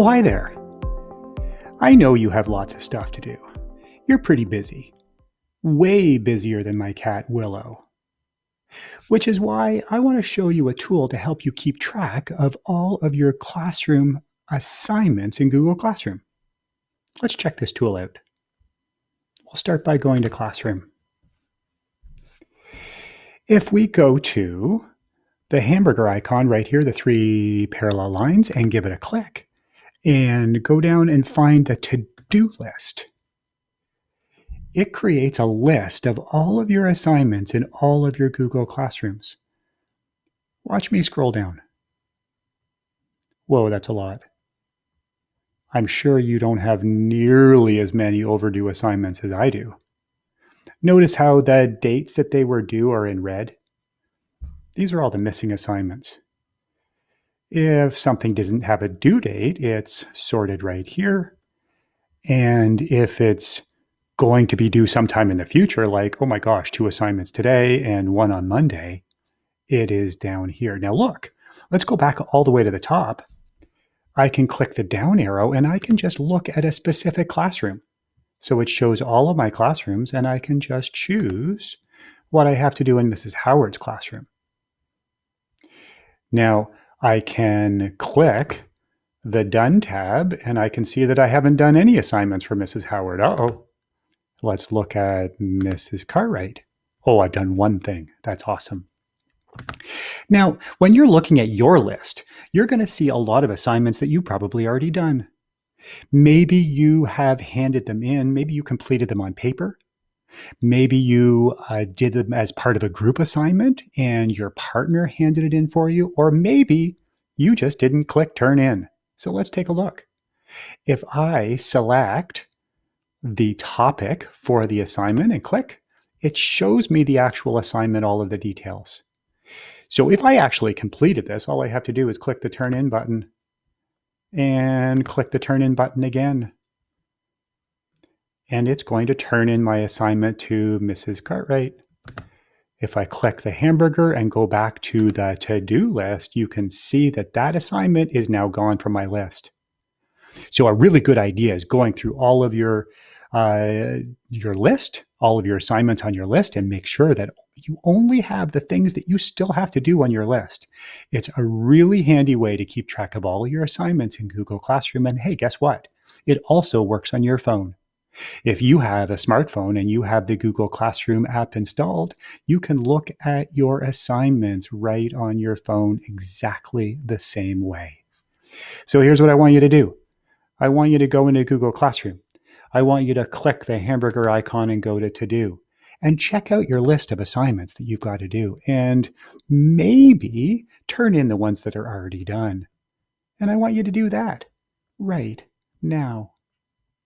Oh, hi there. I know you have lots of stuff to do. You're pretty busy. Way busier than my cat, Willow. Which is why I want to show you a tool to help you keep track of all of your classroom assignments in Google Classroom. Let's check this tool out. We'll start by going to Classroom. If we go to the hamburger icon right here, the 3 parallel lines, and give it a click, and go down and find the to-do list, it creates a list of all of your assignments in all of your Google Classrooms. Watch me scroll down. Whoa, that's a lot. I'm sure you don't have nearly as many overdue assignments as I do. Notice how the dates that they were due are in red. These are all the missing assignments. If something doesn't have a due date, it's sorted right here. And if it's going to be due sometime in the future, like, oh my gosh, 2 assignments today and 1 on Monday, it is down here. Now look, let's go back all the way to the top. I can click the down arrow and I can just look at a specific classroom. So it shows all of my classrooms and I can just choose what I have to do in Mrs. Howard's classroom. Now I can click the Done tab and I can see that I haven't done any assignments for Mrs. Howard. Uh-oh. Let's look at Mrs. Cartwright. Oh, I've done one thing. That's awesome. Now, when you're looking at your list, you're going to see a lot of assignments that you probably already done. Maybe you have handed them in. Maybe you completed them on paper. Maybe you did them as part of a group assignment and your partner handed it in for you. Or maybe you just didn't click turn in. So let's take a look. If I select the topic for the assignment and click, it shows me the actual assignment, all of the details. So if I actually completed this, all I have to do is click the turn in button and click the turn in button again. And it's going to turn in my assignment to Mrs. Cartwright. If I click the hamburger and go back to the to-do list, you can see that that assignment is now gone from my list. So a really good idea is going through all of your list, all of your assignments on your list, and make sure that you only have the things that you still have to do on your list. It's a really handy way to keep track of all of your assignments in Google Classroom. And hey, guess what? It also works on your phone. If you have a smartphone and you have the Google Classroom app installed, you can look at your assignments right on your phone exactly the same way. So here's what I want you to do. I want you to go into Google Classroom. I want you to click the hamburger icon and go to do and check out your list of assignments that you've got to do and maybe turn in the ones that are already done. And I want you to do that right now.